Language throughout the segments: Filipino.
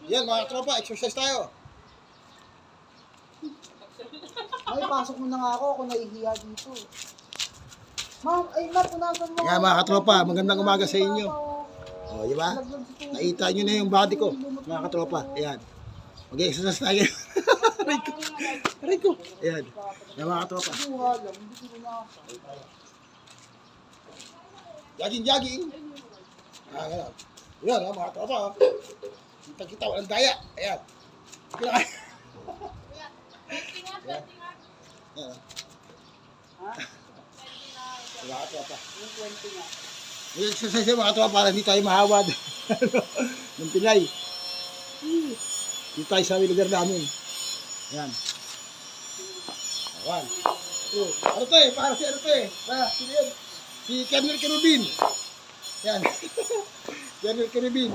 Yan mga tropa, exercise tayo. Ay, pasok mo na nga ako nahihiya dito. Ma'am, ay napunasan mo. Yan mga tropa, magandang umaga sa inyo. O, di ba? Nakita nyo na yung body ko, mga katropa. Ayan. Mag-exercise tayo. Aray ko. Aray ko. Ayan. Yan mga katropa. Jogging. Ayan. Yan mga katropa. Kita walang daya. Ayan. Ayan. Ayan. Mga katropa. Mag-exercise mga katropa para hindi tayo mahawad ng Pinay. Dito tayo sa lugar namin. Yan. Awan. Ano to eh? Para si ano to eh? Sino yun? Si Colonel Kerubin. Yan. Colonel Kerubin.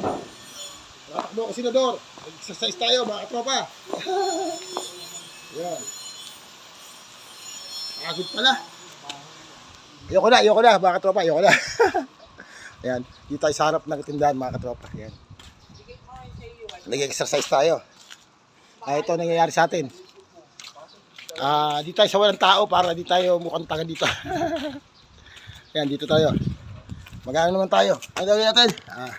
Takbo ko senador. Exercise tayo mga katropa. Yan. Agad pala. Ayoko na mga katropa. Ayoko na. Ayan. Dito tayo sa harap ng tindahan mga katropa. Ayan. Nag-exercise tayo. Ito nangyayari sa atin. Dito tayo sa walang tao para di tayo mukhang tanga dito. Ayan, dito tayo. Magano naman tayo. Ano gawin natin? Ayan.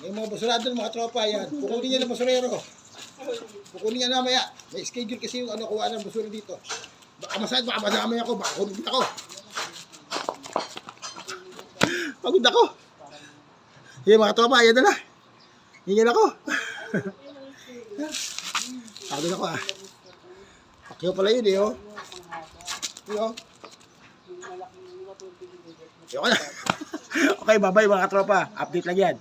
May mga basura doon mga tropa. Ayan. Kukunin niya ng basurero. Kukunin niya namaya. May schedule kasi yung kuha ng basura dito. Baka masayad, baka madamay ako, baka kunin ako. Pagod ako. Yung mga tropa, ayan na. Hingin ako. Pagod ako Pakyo pala yun oh. Yun Ayoko na. Okay, bye-bye mga tropa. Update lang yan.